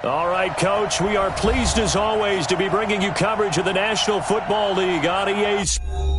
All right, Coach, we are pleased as always to be bringing you coverage of the National Football League on EA Sports.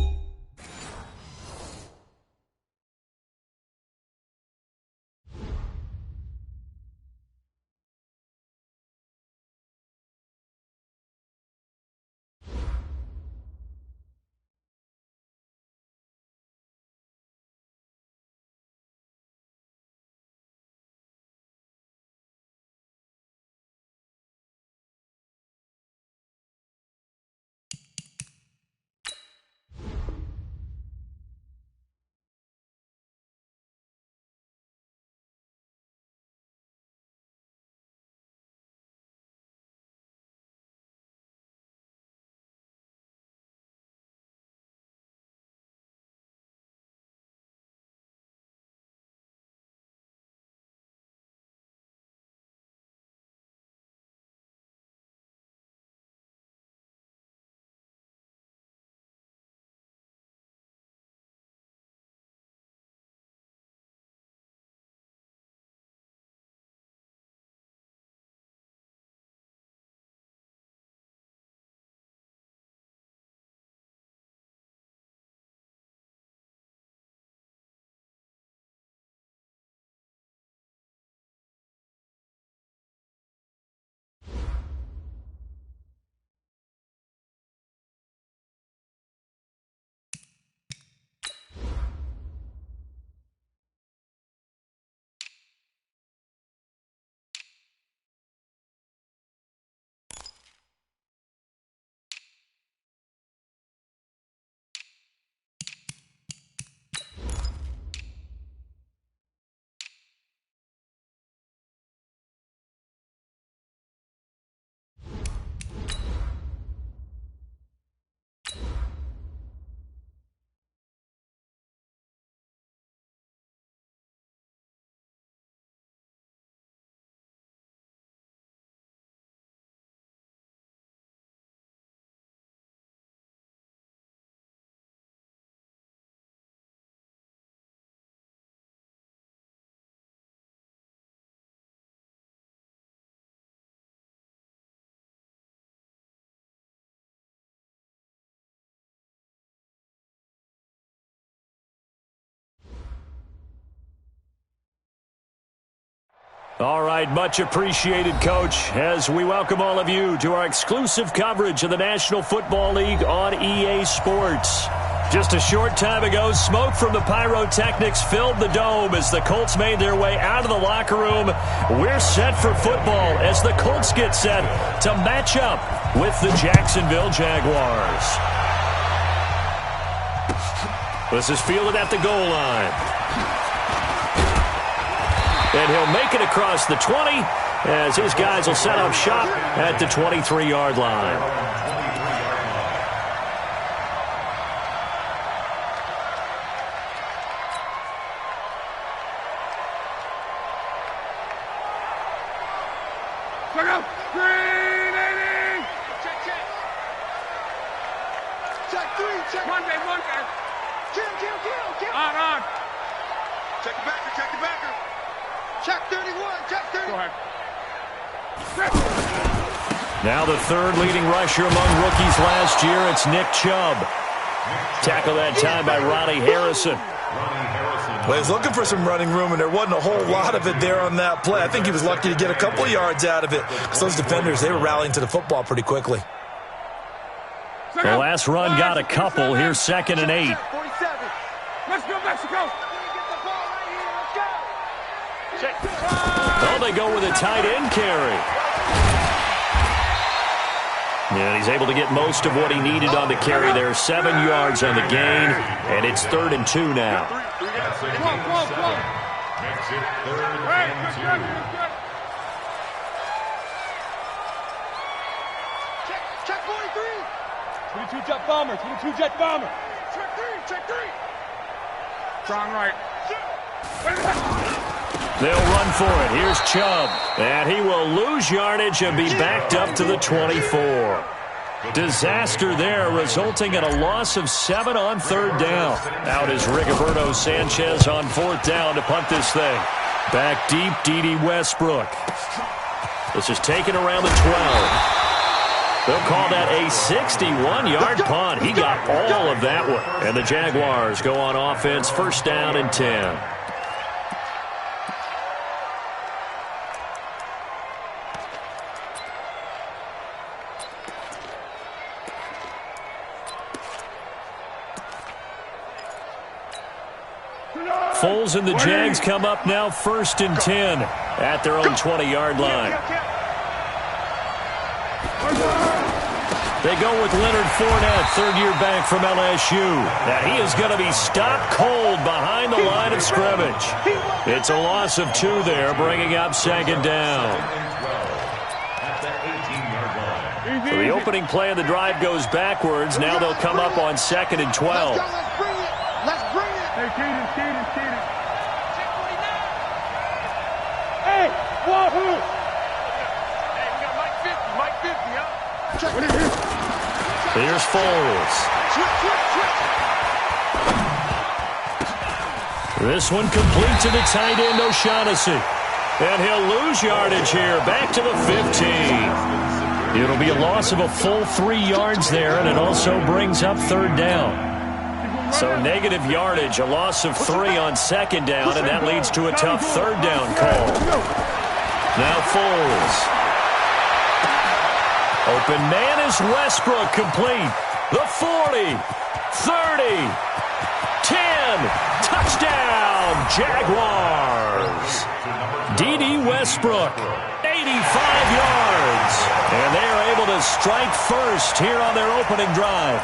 All right, much appreciated, Coach, as we welcome all of you to our exclusive coverage of the National Football League on EA Sports. Just a short time ago, smoke from the pyrotechnics filled the dome as the Colts made their way out of the locker room. We're set for football as the Colts get set to match up with the Jacksonville Jaguars. This is fielded at the goal line. And he'll make it across the 20 as his guys will set up shop at the 23-yard line. Check out. Green 80. Check. Check 3. Check. One day. Kill. On. Check the backer. Check 31, check 30. Go ahead. Now the third leading rusher among rookies last year, it's Nick Chubb. Tackle that time by Ronnie Harrison. Well, he's looking for some running room, and there wasn't a whole lot of it there on that play. I think he was lucky to get a couple of yards out of it because those defenders, they were rallying to the football pretty quickly. The last run got a couple. Here's 2nd and 8. 47. Let's go, Mexico. Oh, they go with a tight end carry. And he's able to get most of what he needed on the carry there. 7 yards on the gain, and it's 3rd and 2 now. Check 43. 22-jet bomber. Check 3. Strong right. They'll run for it. Here's Chubb. And he will lose yardage and be backed up to the 24. Disaster there, resulting in a loss of 7 on 3rd down. Out is Rigoberto Sanchez on 4th down to punt this thing. Back deep, D.D. Westbrook. This is taken around the 12. They'll call that a 61-yard punt. He got all of that one. And the Jaguars go on offense, first down and 10. Foles and the Jags come up now first and 10 at their own 20-yard line. They go with Leonard Fournette, third-year back from LSU. Now he is going to be stopped cold behind the line of scrimmage. It's a loss of 2 there, bringing up second down. So the opening play of the drive goes backwards. Now they'll come up on second and 12. Let's bring it. Hey, Keaton. Hey, wahoo! Hey, we got Mike 50, huh? Here's Foles. This one complete to the tight end, O'Shaughnessy. And he'll lose yardage here, back to the 15. It'll be a loss of a full 3 yards there, and it also brings up third down. So negative yardage, a loss of 3 on second down, and that leads to a tough third down call. Now Foles. Open man is Westbrook, complete. The 40, 30, 10, touchdown, Jaguars. D.D. Westbrook, 85 yards. And they are able to strike first here on their opening drive.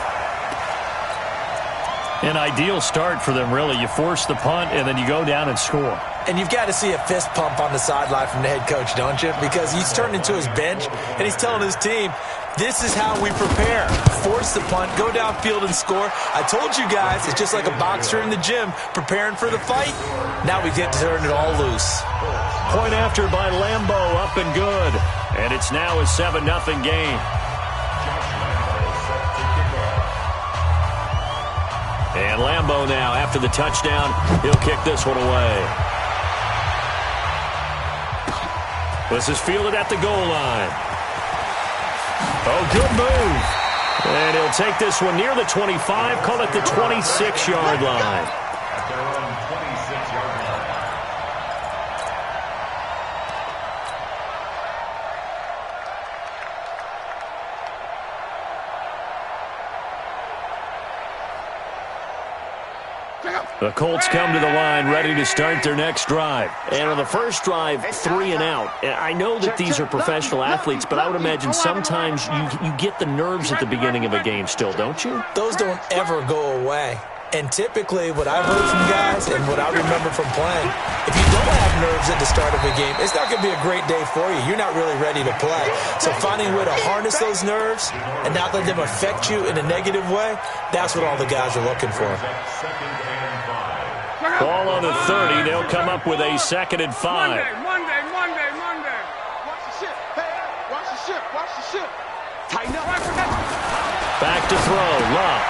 An ideal start for them, really. You force the punt, and then you go down and score. And you've got to see a fist pump on the sideline from the head coach, don't you? Because he's turned into his bench, and he's telling his team, this is how we prepare. Force the punt, go downfield and score. I told you guys, it's just like a boxer in the gym preparing for the fight. Now we get to turn it all loose. Point after by Lambeau, up and good. And it's now a 7-0 game. And Lambeau now, after the touchdown, he'll kick this one away. This is fielded at the goal line. Oh, good move. And he'll take this one near the 25, call it the 26-yard line. The Colts come to the line ready to start their next drive. And on the first drive, 3 and out. I know that these are professional athletes, but I would imagine sometimes you get the nerves at the beginning of a game still, don't you? Those don't ever go away. And typically what I've heard from guys and what I remember from playing, if you don't have nerves at the start of a game, it's not going to be a great day for you. You're not really ready to play. So finding a way to harness those nerves and not let them affect you in a negative way, that's what all the guys are looking for. Ball on the 30. They'll come up with a 2nd and 5. Monday. Watch the ship. Hey, watch the ship. Tighten up. Back to throw. Love.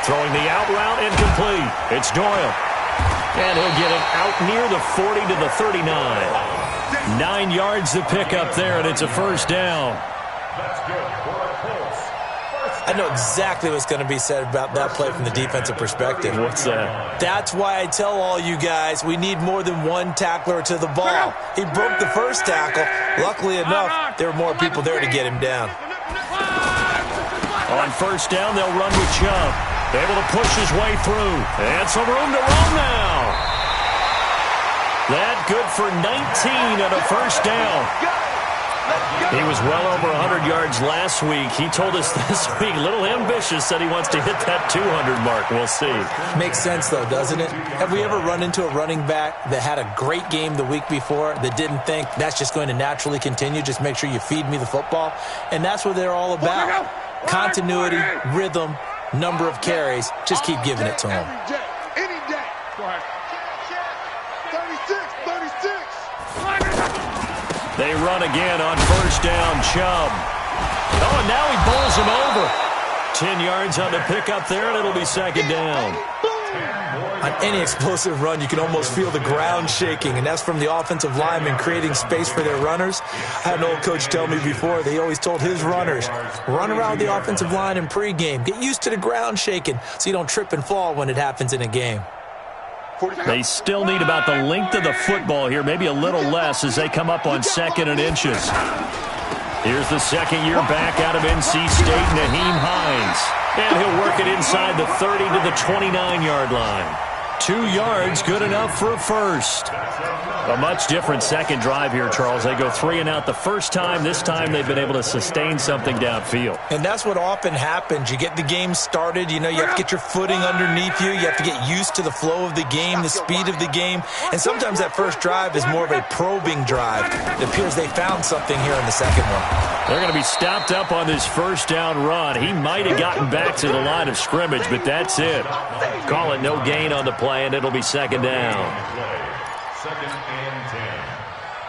Throwing the out route incomplete. It's Doyle. And he'll get it out near the 40 to the 39. 9 yards to pick up there, and it's a first down. That's good for the Colts. I know exactly what's going to be said about that play from the defensive perspective. What's that? That's why I tell all you guys we need more than one tackler to the ball. He broke the first tackle. Luckily enough, there were more people there to get him down. On first down, they'll run with Chubb. Able to push his way through. And some room to run now. That good for 19 and a first down. He was well over 100 yards last week. He told us this week, a little ambitious, said he wants to hit that 200 mark. We'll see. Makes sense, though, doesn't it? Have we ever run into a running back that had a great game the week before that didn't think that's just going to naturally continue? Just make sure you feed me the football. And that's what they're all about. Continuity, rhythm, number of carries. Just keep giving it to them. Any day. Go ahead. 36. They run again on first down, Chubb. Oh, and now he bowls him over. 10 yards on the pickup there, and it'll be second down. On any explosive run, you can almost feel the ground shaking, and that's from the offensive linemen creating space for their runners. I had an old coach tell me before, they always told his runners, run around the offensive line in pregame. Get used to the ground shaking so you don't trip and fall when it happens in a game. They still need about the length of the football here, maybe a little less as they come up on 2nd and inches. Here's the second-year back out of NC State, Naheem Hines. And he'll work it inside the 30 to the 29-yard line. 2 yards, good enough for a first. A much different second drive here, Charles. They go 3 and out the first time. This time they've been able to sustain something downfield. And that's what often happens. You get the game started. You know, you have to get your footing underneath you. You have to get used to the flow of the game, the speed of the game. And sometimes that first drive is more of a probing drive. It appears they found something here in the second one. They're going to be stopped up on this first down run. He might have gotten back to the line of scrimmage, but that's it. Call it no gain on the play, and it'll be second down. 2nd and 10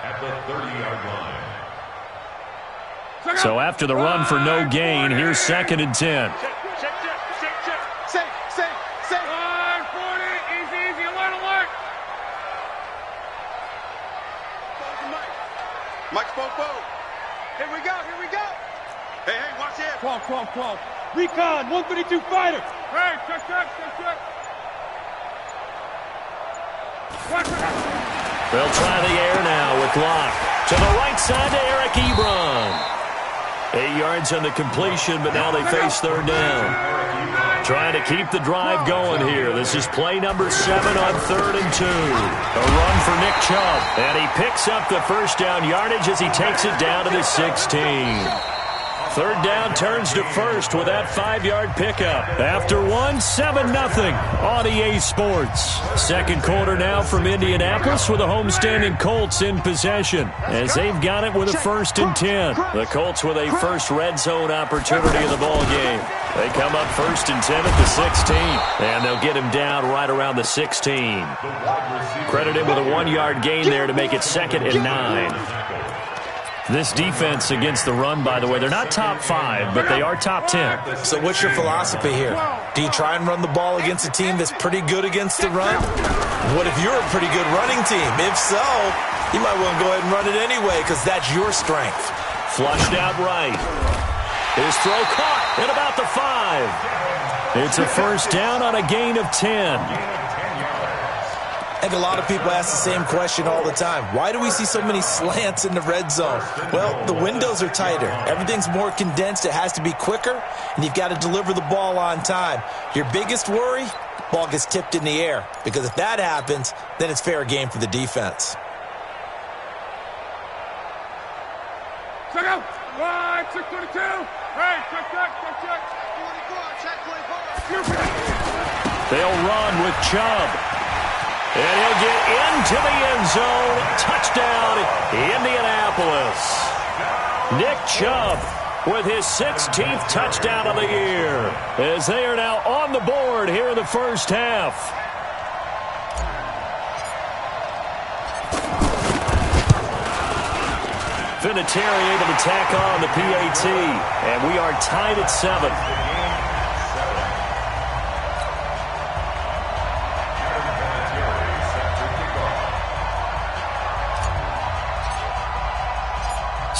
at the 30-yard line. So after the run for no gain, here's 2nd and 10. Mike Popo. Here we go. Hey, watch it. Qual. Recon, 132 fighter. Hey, check. They'll try the air now with Locke. To the right side to Eric Ebron. 8 yards on the completion, but now they face 3rd down. Trying to keep the drive going here. This is play number 7 on 3rd and 2. A run for Nick Chubb. And he picks up the first down yardage as he takes it down to the 16. 3rd down turns to first with that 5-yard pickup. After 7-0 on EA Sports. Second quarter now from Indianapolis with the homestanding Colts in possession as they've got it with a 1st and 10. The Colts with a first red zone opportunity in the ball game. They come up 1st and 10 at the 16, and they'll get him down right around the 16. Credit him with a 1-yard gain there to make it 2nd and 9. This defense against the run, by the way, they're not top 5, but they are top 10. So what's your philosophy here? Do you try and run the ball against a team that's pretty good against the run? What if you're a pretty good running team? If so, you might want to go ahead and run it anyway because that's your strength. Flushed out right. His throw caught at about the 5. It's a first down on a gain of 10. I think a lot of people ask the same question all the time. Why do we see so many slants in the red zone? Well, the windows are tighter. Everything's more condensed. It has to be quicker, and you've got to deliver the ball on time. Your biggest worry, ball gets tipped in the air, because if that happens, then it's fair game for the defense. Check out. 622. Hey, check. 24, check 24. They'll run with Chubb. And he'll get into the end zone. Touchdown, Indianapolis. Nick Chubb with his 16th touchdown of the year as they are now on the board here in the first half. Vinatieri able to tack on the PAT, and we are tied at 7.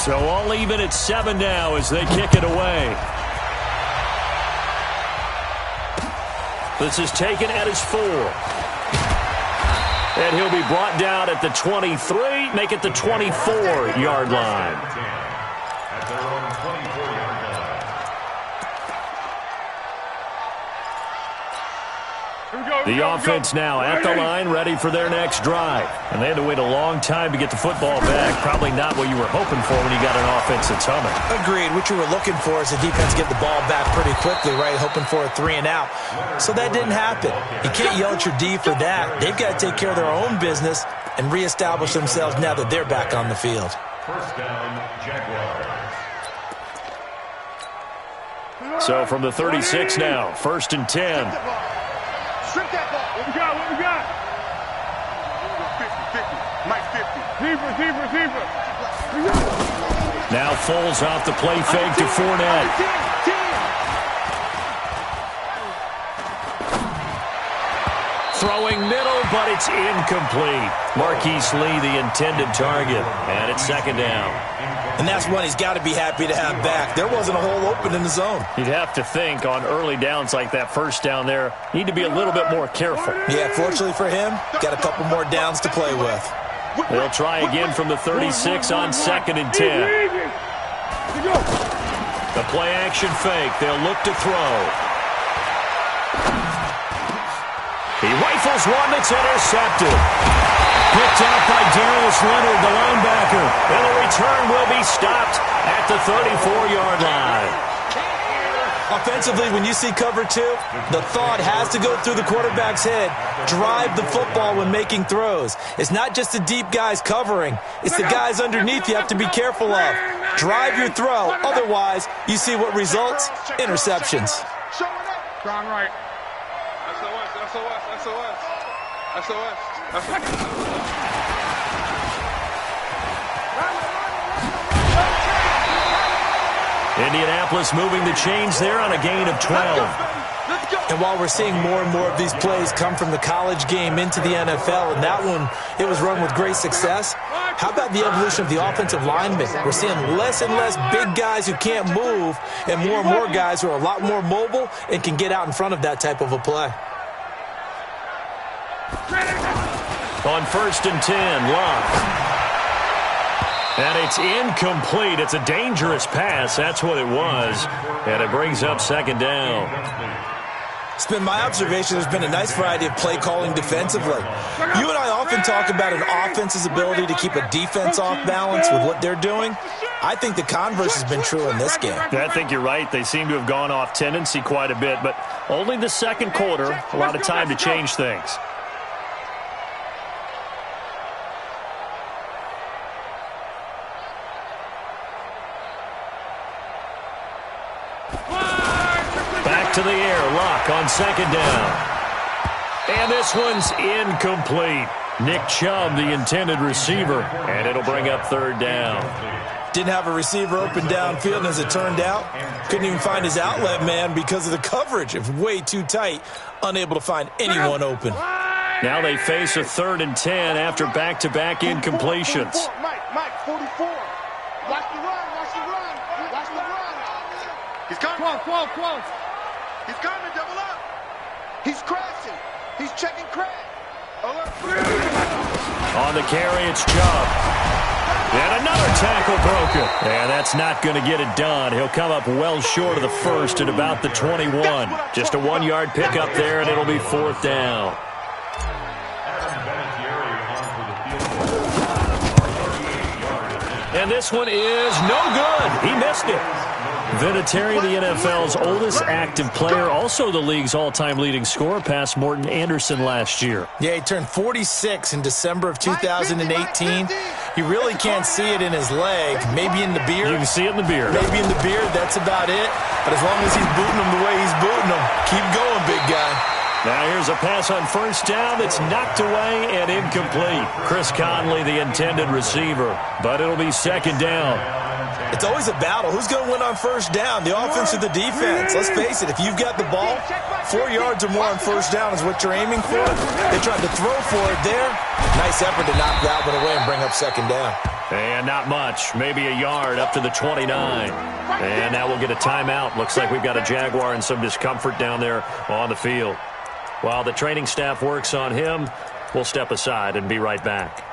So all even at 7 now as they kick it away. This is taken at his 4. And he'll be brought down at the 23, make it the 24-yard line. At their own 24-yard line. The offense now at the line, ready for their next drive. And they had to wait a long time to get the football back. Probably not what you were hoping for when you got an offense that's humming. Agreed. What you were looking for is the defense get the ball back pretty quickly, right? Hoping for a 3 and out. So that didn't happen. You can't yell at your D for that. They've got to take care of their own business and reestablish themselves now that they're back on the field. First down, Jaguars. So from the 36 now, 1st and 10. Strip that ball. What we got? 50. Mike 50. Keeper. Now Foles off the play fake to Fournette. Throwing middle, but it's incomplete. Marquise Lee, the intended target, and it's second down. And that's one he's got to be happy to have back. There wasn't a hole open in the zone. You'd have to think on early downs like that first down there, need to be a little bit more careful. Yeah, fortunately for him, got a couple more downs to play with. They'll try again from the 36 on 2nd and 10. The play action fake. They'll look to throw. He rifles one that's intercepted. Picked out by Darius Leonard, the linebacker. And the return will be stopped at the 34-yard line. Offensively, when you see cover two, the thought has to go through the quarterback's head. Drive the football when making throws. It's not just the deep guys covering. It's the guys underneath you have to be careful of. Drive your throw. Otherwise, you see what results? Interceptions. Strong right. SOS. Indianapolis moving the chains there on a gain of 12. And while we're seeing more and more of these plays come from the college game into the NFL, and that one, it was run with great success, how about the evolution of the offensive linemen? We're seeing less and less big guys who can't move and more guys who are a lot more mobile and can get out in front of that type of a play. On 1st and 10, Locke. And it's incomplete. It's a dangerous pass. That's what it was. And it brings up 2nd down. It's been my observation there's been a nice variety of play calling defensively. You and I often talk about an offense's ability to keep a defense off balance with what they're doing. I think the converse has been true in this game. I think you're right. They seem to have gone off tendency quite a bit, but only the second quarter, a lot of time to change things. To the air, Locke on 2nd down. And this one's incomplete. Nick Chubb, the intended receiver, and it'll bring up 3rd down. Didn't have a receiver open downfield, and as it turned out, couldn't even find his outlet man because of the coverage. It was way too tight, unable to find anyone open. Now they face a 3rd and 10 after back-to-back incompletions. Mike, 44. Watch the run. He's coming. Close. He's coming, double up. He's crashing. He's checking crash. On the carry, it's Chubb. And another tackle broken. And that's not going to get it done. He'll come up well short of the first at about the 21. Just a 1-yard pickup there, and it'll be 4th down. And this one is no good. He missed it. Vinatieri, the NFL's oldest active player, also the league's all-time leading scorer, past Morton Anderson last year. Yeah, he turned 46 in December of 2018. You really can't see it in his leg. Maybe in the beard. You can see it in the beard. Maybe in the beard, that's about it. But as long as he's booting him the way he's booting him, keep going, big guy. Now here's a pass on 1st down that's knocked away and incomplete. Chris Conley, the intended receiver, but it'll be 2nd down. It's always a battle. Who's going to win on 1st down, the offense or the defense? Let's face it, if you've got the ball, 4 yards or more on 1st down is what you're aiming for. They tried to throw for it there. Nice effort to knock that one away and bring up 2nd down. And not much, maybe a yard up to the 29. And now we'll get a timeout. Looks like we've got a Jaguar in some discomfort down there on the field. While the training staff works on him, we'll step aside and be right back.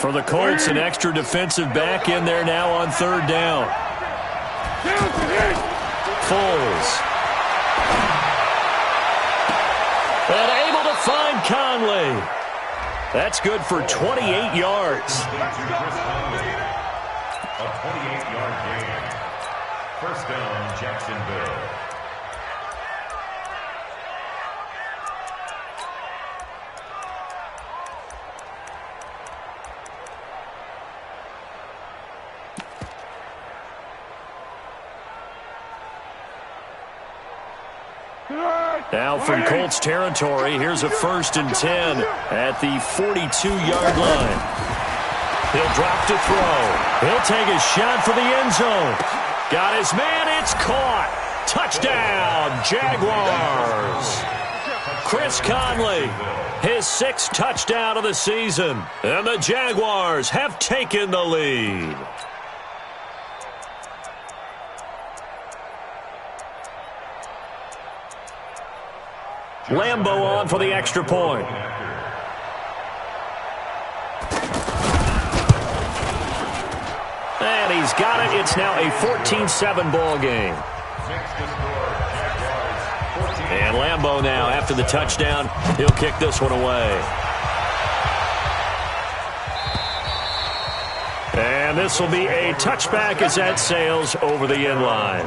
For the Colts, an extra defensive back in there now on 3rd down. Foles. And able to find Conley. That's good for 28 yards. A 28-yard gain. 1st down, Jacksonville. Now from Colts territory, here's a 1st and 10 at the 42-yard line. He'll drop to throw. He'll take a shot for the end zone. Got his man. It's caught. Touchdown, Jaguars. Chris Conley, his 6th touchdown of the season. And the Jaguars have taken the lead. Lambo on for the extra point. And he's got it. It's now a 14-7 ball game. And Lambo now, after the touchdown, he'll kick this one away. And this will be a touchback as that sails over the end line.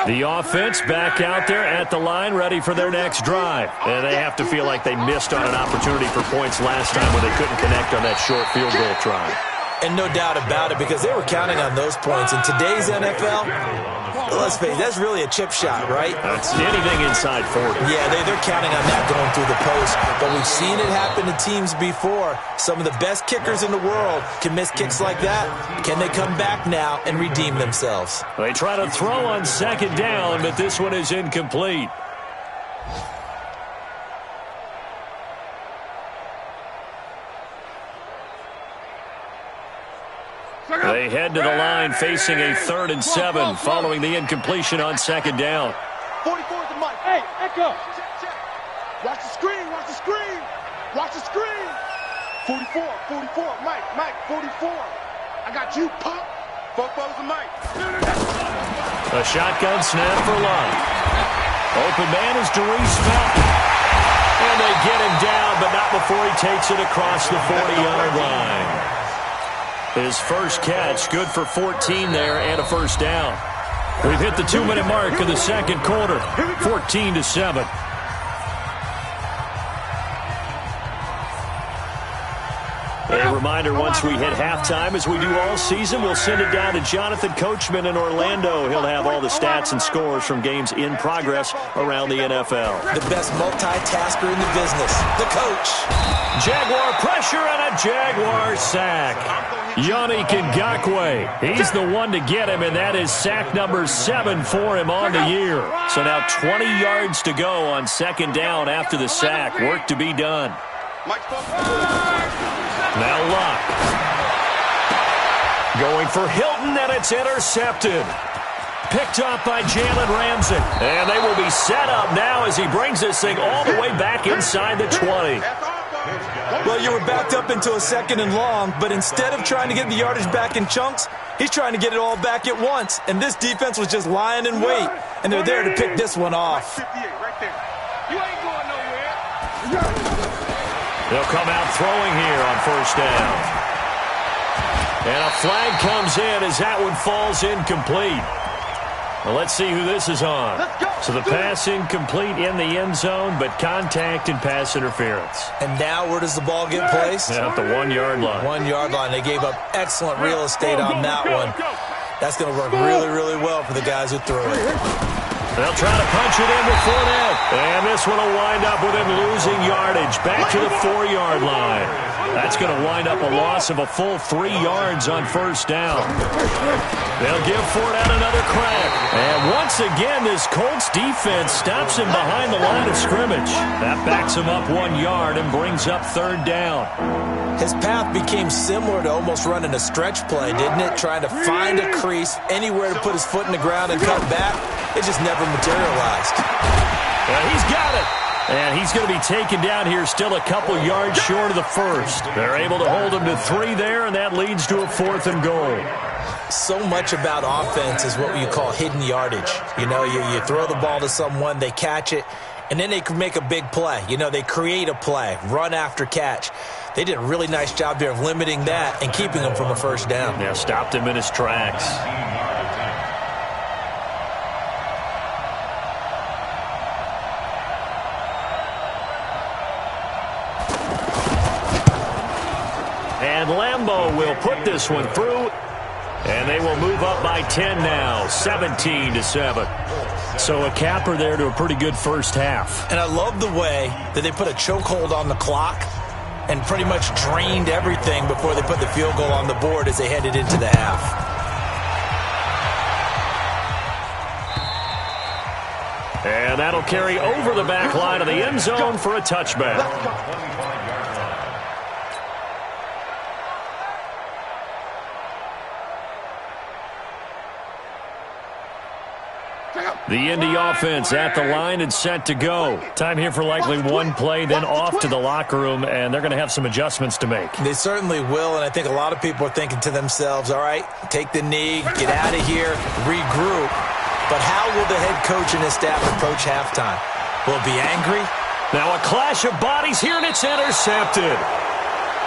The offense back out there at the line, ready for their next drive. And they have to feel like they missed on an opportunity for points last time when they couldn't connect on that short field goal try. And no doubt about it, because they were counting on those points. In today's NFL, let's face it, that's really a chip shot, right? That's anything inside 40. Yeah, they're counting on that going through the post. But we've seen it happen to teams before. Some of the best kickers in the world can miss kicks like that. Can they come back now and redeem themselves? They try to throw on 2nd down, but this one is incomplete. They head to the line facing a 3rd and 7 following the incompletion on 2nd down. 44 is the mic. Hey, echo. Watch the screen, watch the screen. Watch the screen. 44, Mike, 44. I got you, Pop. 44 is the mic. A shotgun snap for Love. Open man is Darius Felton. And they get him down, but not before he takes it across the 40-yard line. His first catch, good for 14 there and a first down. We've hit the 2-minute mark of the 2nd quarter, 14-7. A reminder, once we hit halftime, as we do all season, we'll send it down to Jonathan Coachman in Orlando. He'll have all the stats and scores from games in progress around the NFL. The best multitasker in the business, the coach. Jaguar pressure and a Jaguar sack. Yannick Ngakoue, he's the one to get him, and that is sack number 7 for him on the year. So now 20 yards to go on 2nd down after the sack. Work to be done. Now Luck. Going for Hilton, and it's intercepted. Picked up by Jalen Ramsey. And they will be set up now as he brings this thing all the way back inside the 20. Well, you were backed up into a 2nd and long, but instead of trying to get the yardage back in chunks, he's trying to get it all back at once. And this defense was just lying in wait, and they're there to pick this one off. You ain't going nowhere. They'll come out throwing here on 1st down. And a flag comes in as that one falls incomplete. Well, let's see who this is on. So the pass incomplete in the end zone, but contact and pass interference. And now where does the ball get placed? At the 1-yard line. 1-yard line. They gave up excellent real estate on that one. That's going to work really, really well for the guys who threw it. They'll try to punch it in with Fournette. And this one will wind up with him losing yardage back to the 4-yard line. That's going to wind up a loss of a full 3 yards on 1st down. They'll give Fournette another crack. And once again, this Colts defense stops him behind the line of scrimmage. That backs him up 1 yard and brings up 3rd down. His path became similar to almost running a stretch play, didn't it? Trying to find a crease, anywhere to put his foot in the ground and cut back. It just never materialized. He's got it. And he's going to be taken down here still a couple yards short of the 1st. They're able to hold him to 3 there, and that leads to a 4th and goal. So much about offense is what you call hidden yardage. You know, you throw the ball to someone, they catch it, and then they can make a big play. You know, they create a play, run after catch. They did a really nice job there of limiting that and keeping him from a 1st down. Yeah, stopped him in his tracks. And Lambo will put this one through. And they will move up by 10 now, 17-7. So a capper there to a pretty good first half. And I love the way that they put a chokehold on the clock and pretty much drained everything before they put the field goal on the board as they headed into the half. And that'll carry over the back line of the end zone for a touchback. The Indy offense at the line and set to go. Time here for likely one play, then off to the locker room, and they're going to have some adjustments to make. They certainly will, and I think a lot of people are thinking to themselves, all right, take the knee, get out of here, regroup. But how will the head coach and his staff approach halftime? Will it be angry? Now a clash of bodies here, and it's intercepted.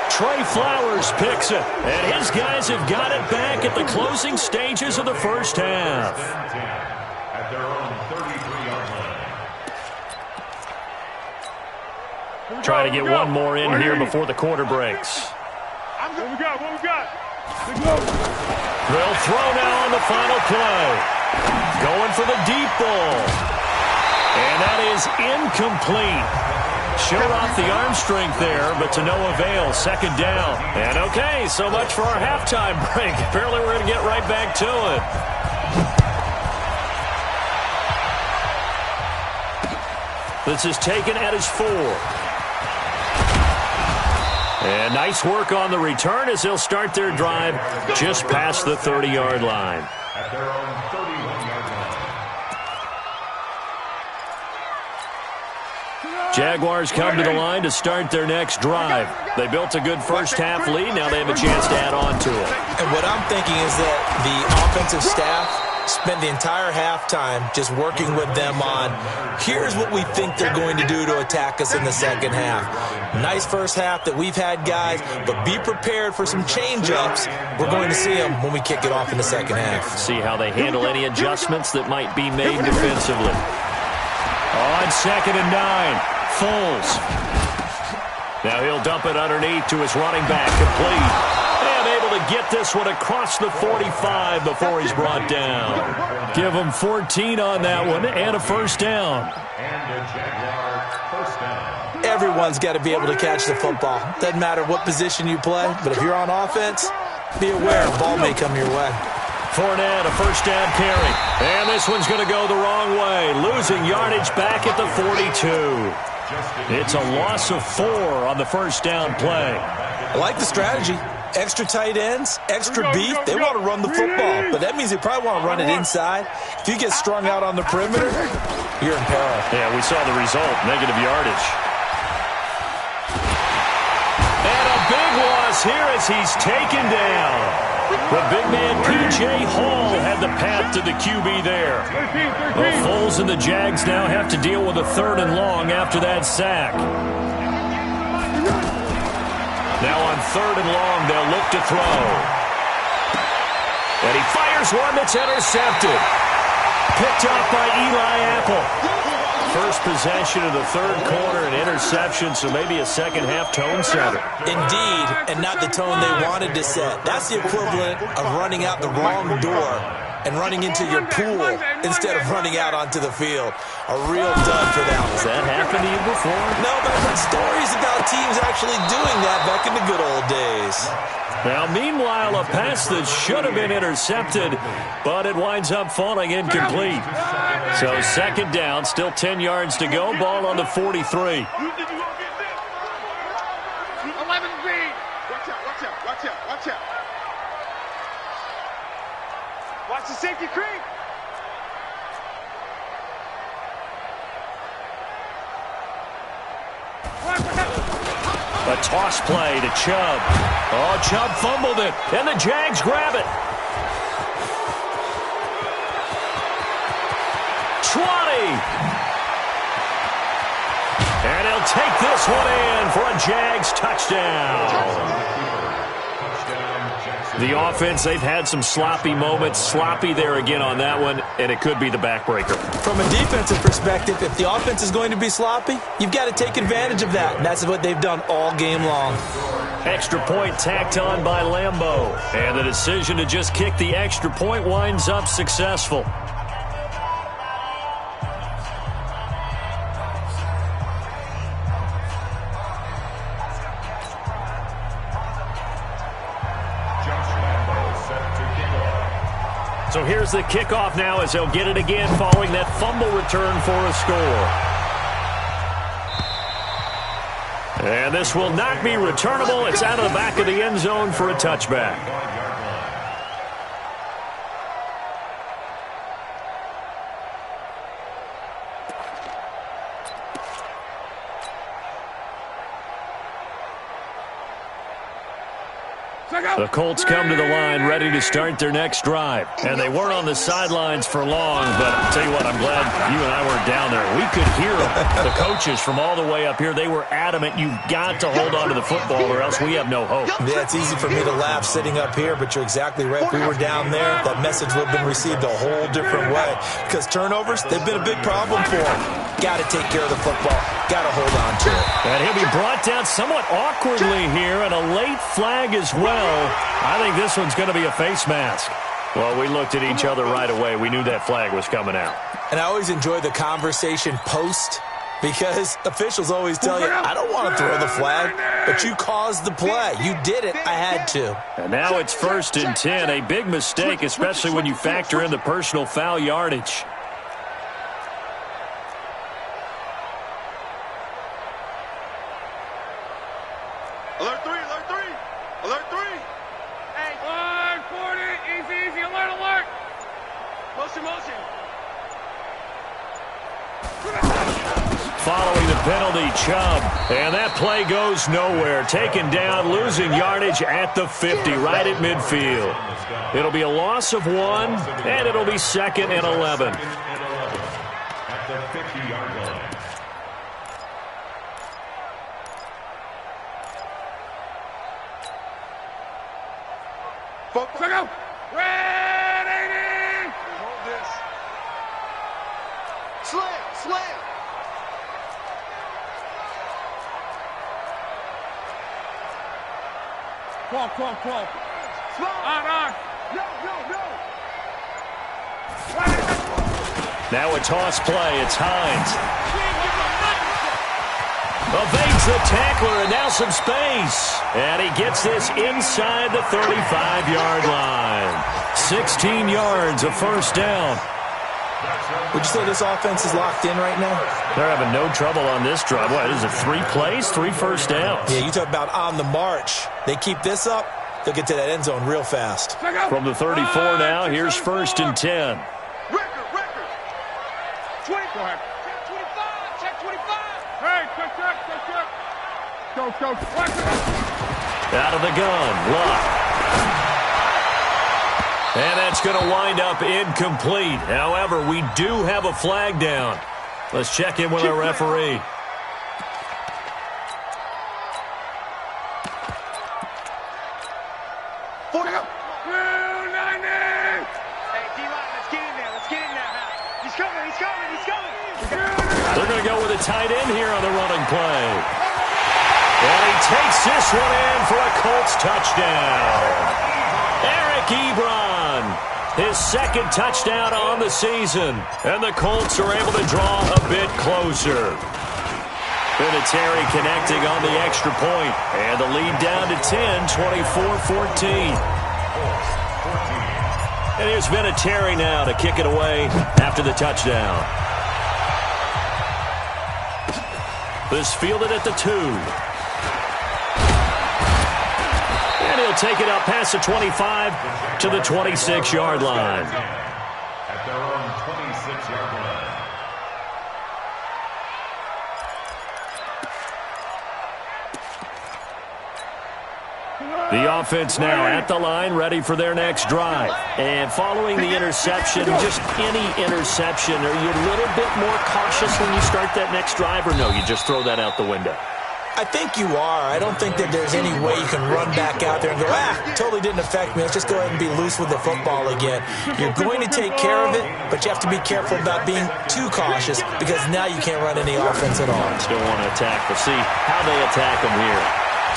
Trey Flowers picks it, and his guys have got it back at the closing stages of the first half. At their own 33-yard line. Try to get one more in here before the quarter breaks. What we got? They'll throw now on the final play. Going for the deep ball. And that is incomplete. Showed off the arm strength there, but to no avail. Second down. And okay, so much for our halftime break. Apparently we're going to get right back to it. This is taken at his 4. And nice work on the return as they'll start their drive just past the 30-yard line. At their own 31-yard line. Jaguars come to the line to start their next drive. They built a good first-half lead. Now they have a chance to add on to it. And what I'm thinking is that the offensive staff spent the entire halftime just working with them on, here's what we think they're going to do to attack us in the second half. Nice first half that we've had, guys, but be prepared for some change-ups. We're going to see them when we kick it off in the second half. See how they handle any adjustments that might be made defensively. On 2nd and 9, Foles. Now he'll dump it underneath to his running back, complete. And able to get this one across the 45 before he's brought down. Give him 14 on that one and a first down. And a Jaguar first down. Everyone's got to be able to catch the football. Doesn't matter what position you play, but if you're on offense, be aware the ball may come your way. Fournette, a first down carry. And this one's going to go the wrong way. Losing yardage back at the 42. It's a loss of 4 on the first down play. I like the strategy. Extra tight ends, extra beef. They want to run the football, but that means they probably want to run it inside. If you get strung out on the perimeter, you're in peril. Yeah, we saw the result, negative yardage. And a big loss here as he's taken down. The big man, P.J. Hall, had the path to the QB there. Well, Foles and the Jags now have to deal with a 3rd and long after that sack. Now on 3rd and long, they'll look to throw. And he fires one that's intercepted. Picked up by Eli Apple. First possession of the 3rd quarter, an interception, so maybe a second-half tone setter. Indeed, and not the tone they wanted to set. That's the equivalent of running out the wrong door and running into your pool instead of running out onto the field. A real dud for them. Has that happened to you before? No, but I've heard stories about teams actually doing that back in the good old days. Now, meanwhile, a pass that should have been intercepted, but it winds up falling incomplete. So 2nd down, still 10 yards to go. Ball on the 43. 11 Z. Watch out, watch out, watch out, watch out. Watch the safety creep. A toss play to Chubb. Oh, Chubb fumbled it, and the Jags grab it. 20. And he'll take this one in for a Jags touchdown. The offense, they've had some sloppy moments. Sloppy there again on that one, and it could be the backbreaker. From a defensive perspective, if the offense is going to be sloppy, you've got to take advantage of that, and that's what they've done all game long. Extra point tacked on by Lambeau. And the decision to just kick the extra point winds up successful. So here's the kickoff now as they'll get it again following that fumble return for a score. And this will not be returnable. It's out of the back of the end zone for a touchback. The Colts come to the line ready to start their next drive. And they weren't on the sidelines for long, but I'll tell you what, I'm glad you and I weren't down there. We could hear the coaches from all the way up here. They were adamant, you've got to hold on to the football or else we have no hope. Yeah, it's easy for me to laugh sitting up here, but you're exactly right. If we were down there, that message would have been received a whole different way. Because turnovers, they've been a big problem for them. Got to take care of the football. Got to hold on to it. And he'll be brought down somewhat awkwardly here, and a late flag as well. I think this one's going to be a face mask. Well, we looked at each other right away. We knew that flag was coming out. And I always enjoy the conversation post because officials always tell you, I don't want to throw the flag, but you caused the play. You did it. I had to. And now it's 1st and 10. A big mistake, especially when you factor in the personal foul yardage. Alert 3, alert 3, alert 3. Hey. 540, easy, alert, alert. Motion. Following the penalty, Chubb. And that play goes nowhere. Taken down, losing yardage at the 50, right at midfield. It'll be a loss of 1, and it'll be 2nd and 11. At the 50-yard line. Check out. Red 80. Hold this. Slam. Call. Slam. On. No. Now a toss play. It's Hines. Evades the tackler, and now some space. And he gets this inside the 35-yard line. 16 yards, a first down. Would you say this offense is locked in right now? They're having no trouble on this drive. What is it, 3 plays, 3 first downs? Yeah, you talk about on the march. They keep this up, they'll get to that end zone real fast. From the 34 now, here's 1st and 10. Record. 20. Go ahead. Check 25. Hey, check. Go. Out of the gun, Luck. And that's going to wind up incomplete. However, we do have a flag down. Let's check in with our referee. They're going to go with a tight end here on the running play. And he takes this one in for a Colts touchdown. Eric Ebron, his 2nd touchdown on the season. And the Colts are able to draw a bit closer. Vinatieri connecting on the extra point. And the lead down to 10, 24-14. And here's Vinatieri now to kick it away after the touchdown. This fielded at the 2. And he'll take it up past the 25 to the 26-yard line. At their own 26-yard line. The offense now at the line, ready for their next drive. And following the interception, just any interception, are you a little bit more cautious when you start that next drive, or no, you just throw that out the window? I think you are. I don't think that there's any way you can run back out there and go, totally didn't affect me. Let's just go ahead and be loose with the football again. You're going to take care of it, but you have to be careful about being too cautious because now you can't run any offense at all. Still want to attack. We'll see how they attack them here.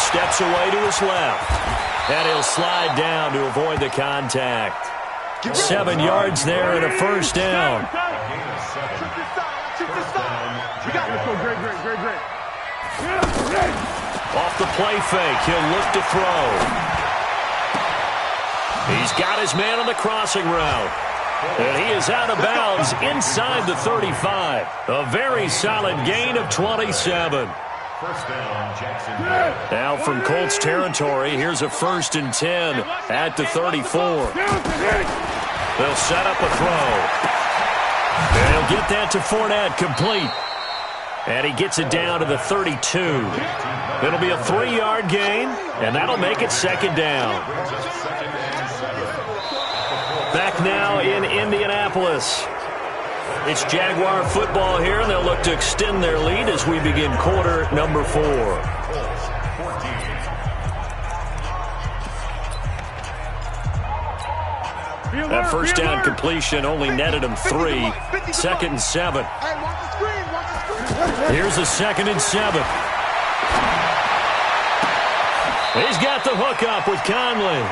Steps away to his left. And he'll slide down to avoid the contact. 7 yards there and a first down. Off the play fake, he'll look to throw. He's got his man on the crossing route. And he is out of bounds inside the 35. A very solid gain of 27. First down, Jackson. Now from Colts territory, here's a 1st and 10 at the 34. They'll set up a throw. And he'll get that to Fournette, complete. And he gets it down to the 32. It'll be a 3-yard gain, and that'll make it 2nd down. Back now in Indianapolis. It's Jaguar football here, and they'll look to extend their lead as we begin quarter number 4. That first down completion only netted him 3. 2nd and 7. Here's a 2nd and 7. He's got the hookup with Conley.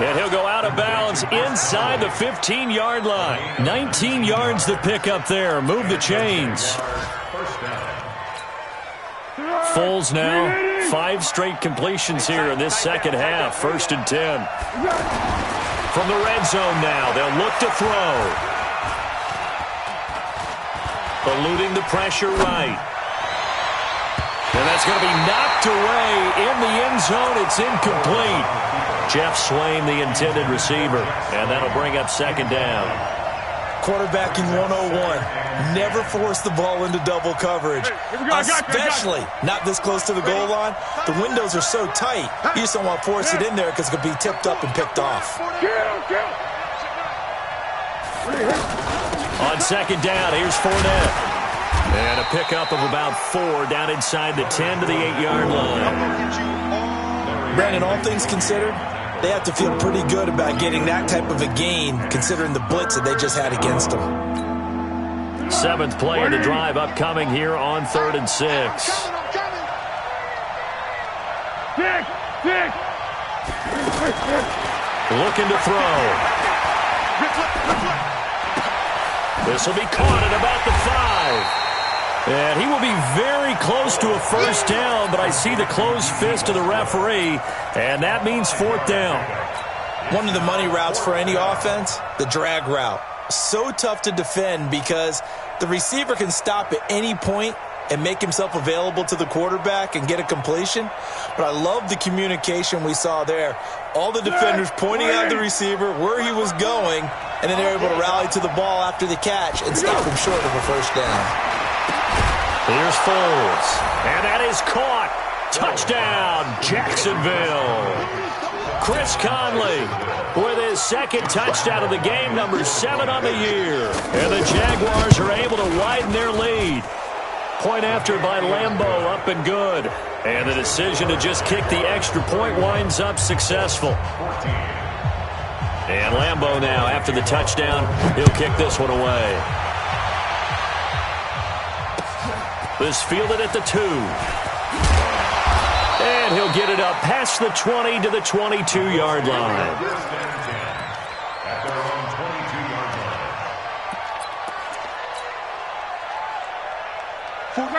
And he'll go out of bounds inside the 15-yard line. 19 yards to pick up there. Move the chains. Foles now. 5 straight completions here in this second half. 1st and 10. From the red zone now, they'll look to throw. Eluding the pressure right. And that's going to be knocked away in the end zone. It's incomplete. Jeff Swain, the intended receiver. And that'll bring up 2nd down. Quarterbacking 101. Never force the ball into double coverage. Especially not this close to the goal line. The windows are so tight. You just don't want to force it in there because it could be tipped up and picked off. On 2nd down, here's Fournette. And a pickup of about 4 down inside the 10 to the 8-yard line. Brandon, all things considered, they have to feel pretty good about getting that type of a gain considering the blitz that they just had against them. 7th play of the drive upcoming here on 3rd and 6. Looking to throw. This will be caught at about the 5. And he will be very close to a first down, but I see the closed fist of the referee, and that means 4th down. One of the money routes for any offense, the drag route. So tough to defend because the receiver can stop at any point and make himself available to the quarterback and get a completion. But I love the communication we saw there. All the defenders pointing out the receiver, where he was going, and then they're able to rally to the ball after the catch and stop him short of a first down. Here's Foles. And that is caught. Touchdown, Jacksonville. Chris Conley with his 2nd touchdown of the game, number 7 on the year. And the Jaguars are able to widen their lead. Point after by Lambeau, up and good. And the decision to just kick the extra point winds up successful. And Lambeau now, after the touchdown, he'll kick this one away. This fielded at the 2. And he'll get it up past the 20 to the 22-yard line.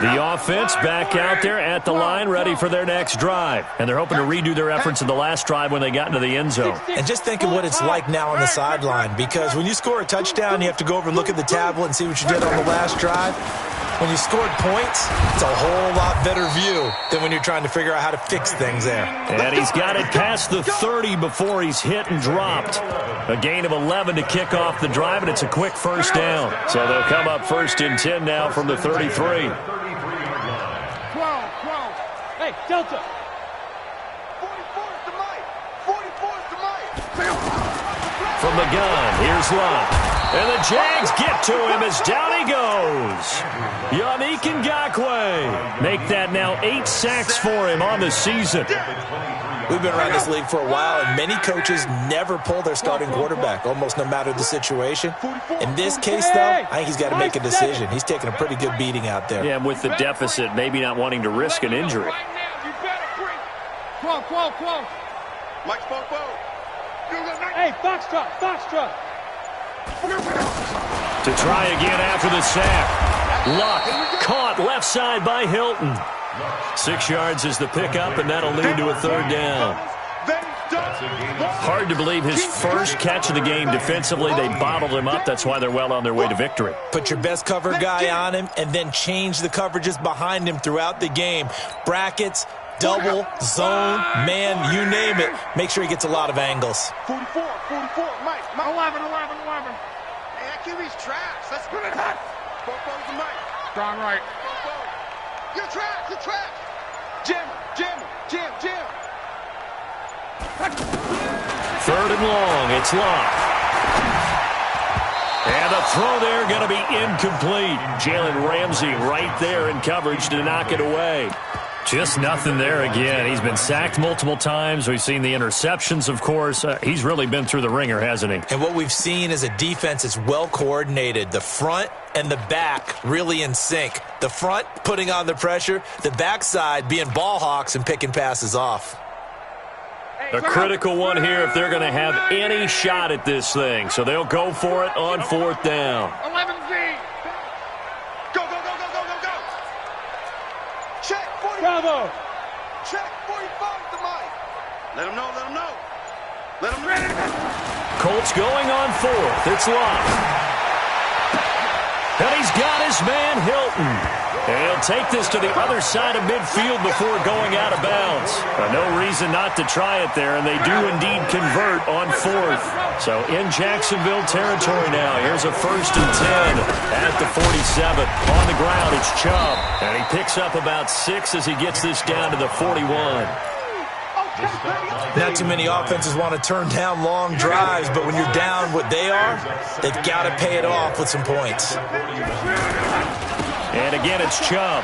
The offense back out there at the line, ready for their next drive. And they're hoping to redo their efforts in the last drive when they got into the end zone. And just think of what it's like now on the sideline, because when you score a touchdown, you have to go over and look at the tablet and see what you did on the last drive. When you scored points, it's a whole lot better view than when you're trying to figure out how to fix things there. And he's got it past the 30 before he's hit and dropped. A gain of 11 to kick off the drive, and it's a quick first down. So they'll come up 1st and 10 now from the 33. 12. Hey, Delta. 44 is the mic. 44 is the mic. From the gun, here's Love. And the Jags get to him as down he goes. Yannick Ngakoue. Make that now 8 sacks for him on the season. We've been around this league for a while, and many coaches never pull their starting quarterback, almost no matter the situation. In this case, though, I think he's got to make a decision. He's taking a pretty good beating out there. Yeah, and with the deficit, maybe not wanting to risk an injury. 12. Mike, Popo. Hey, Foxtrot. To try again after the sack. Luck caught left side by Hilton. 6 yards is the pickup, and that'll lead to a third down. Hard to believe his first catch of the game defensively. They bottled him up. That's why they're well on their way to victory. Put your best cover guy on him and then change the coverages behind him throughout the game. Brackets, double, zone, man, you name it. Make sure he gets a lot of angles. 44, Mike. 11. Hey, that QB's trash. Let's put it hot. Popo's the Mike. Strong right. Popo. You're trash. Jam. 3rd and long. It's Locke. And the throw there going to be incomplete. Jalen Ramsey right there in coverage to knock it away. Just nothing there again. He's been sacked multiple times. We've seen the interceptions, of course. He's really been through the ringer, hasn't he? And what we've seen is a defense that's well coordinated. The front and the back really in sync. The front putting on the pressure. The backside being ball hawks and picking passes off. A critical one here if they're going to have any shot at this thing. So they'll go for it on 4th down. 11Z. Go. Check 45. Bravo. Check 45 to Mike. Let him know. Let him ready. Colts going on 4th. It's Locke. And he's got his man Hilton. And he'll take this to the other side of midfield before going out of bounds. No reason not to try it there, and they do indeed convert on 4th. So in Jacksonville territory now. Here's a 1st and 10 at the 47. On the ground, it's Chubb. And he picks up about 6 as he gets this down to the 41. Not too many offenses want to turn down long drives, but when you're down what they are, they've got to pay it off with some points. And again, it's Chubb.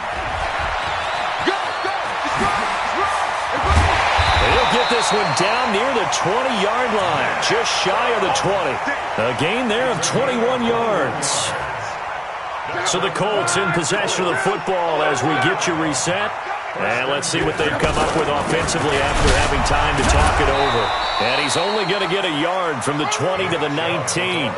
He'll get this one down near the 20-yard line, just shy of the 20. A gain there of 21 yards. So the Colts in possession of the football as we get you reset. And let's see what they've come up with offensively after having time to talk it over. And he's only going to get a yard from the 20 to the 19.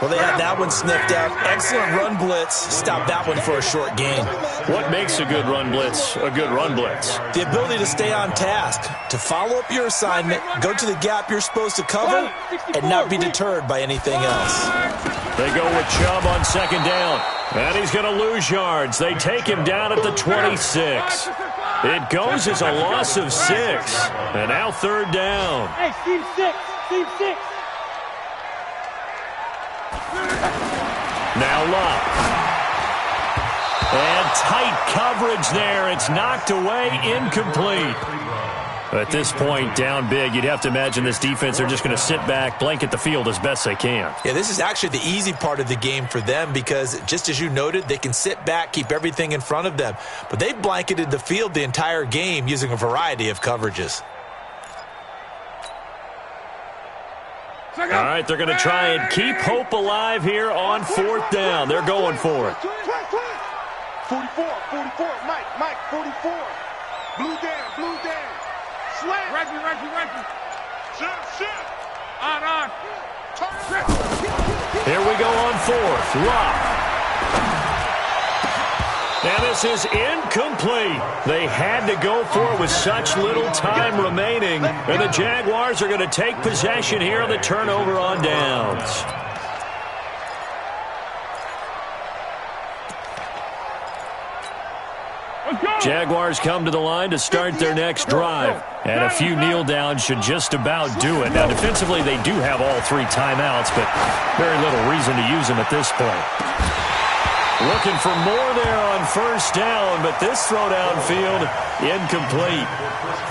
Well, they had that one sniffed out. Excellent run blitz. Stop that one for a short gain. What makes a good run blitz a good run blitz? The ability to stay on task, to follow up your assignment, go to the gap you're supposed to cover, and not be deterred by anything else. They go with Chubb on 2nd down. And he's going to lose yards. They take him down at the 26. It goes as a loss of 6. And now 3rd down. Hey, Team 6. Now Locke. And tight coverage there. It's knocked away, incomplete. At this point, down big, you'd have to imagine this defense are just going to sit back, blanket the field as best they can. Yeah, this is actually the easy part of the game for them because, just as you noted, they can sit back, keep everything in front of them. But they've blanketed the field the entire game using a variety of coverages. All right, they're going to try and keep hope alive here on 4th down. They're going for it. 44, Mike, 44. Blue down. Slant. Reggie. Shit. On. Here we go on 4th. Locke. And this is incomplete. They had to go for it with such little time remaining. And the Jaguars are going to take possession here on the turnover on downs. Jaguars come to the line to start their next drive. And a few kneel downs should just about do it. Now, defensively, they do have all 3 timeouts, but very little reason to use them at this point. Looking for more there on 1st down, but this throw downfield, incomplete.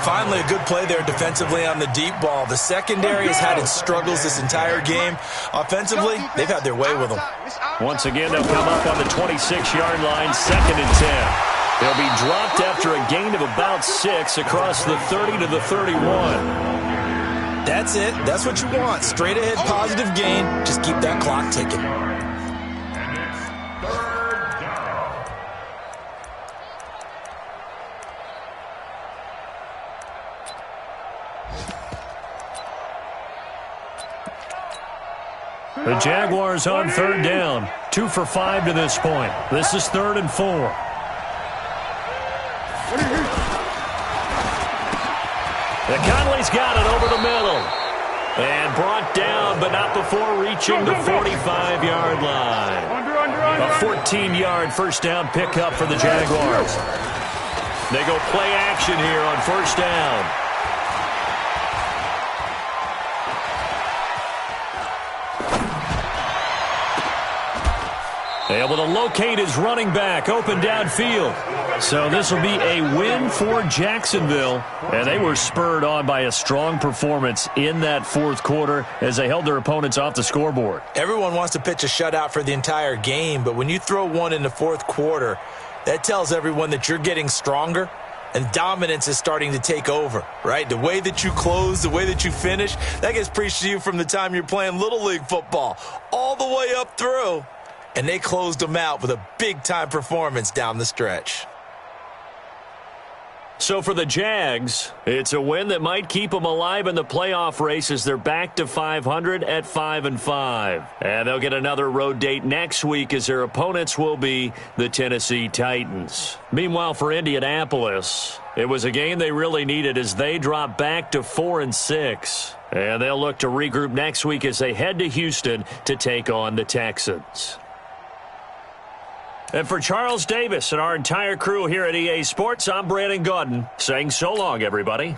Finally, a good play there defensively on the deep ball. The secondary has had its struggles this entire game. Offensively, they've had their way with them. Once again, they'll come up on the 26-yard line, 2nd and 10. They'll be dropped after a gain of about 6 across the 30 to the 31. That's it. That's what you want. Straight ahead, positive gain. Just keep that clock ticking. The Jaguars on third down. 2 for 5 to this point. This is 3rd and 4. The Conley's got it over the middle. And brought down, but not before reaching the 45-yard line. A 14-yard first down pickup for the Jaguars. They go play action here on first down. Able to locate his running back open downfield. So this will be a win for Jacksonville. And they were spurred on by a strong performance in that fourth quarter as they held their opponents off the scoreboard. Everyone wants to pitch a shutout for the entire game, but when you throw one in the fourth quarter, that tells everyone that you're getting stronger and dominance is starting to take over, right? The way that you close, the way that you finish, that gets preached to you from the time you're playing Little League football all the way up through. And they closed them out with a big-time performance down the stretch. So for the Jags, it's a win that might keep them alive in the playoff race as they're back to 500 at 5-5. And they'll get another road date next week as their opponents will be the Tennessee Titans. Meanwhile, for Indianapolis, it was a game they really needed as they drop back to 4-6. And they'll look to regroup next week as they head to Houston to take on the Texans. And for Charles Davis and our entire crew here at EA Sports, I'm Brandon Gaudin saying so long, everybody.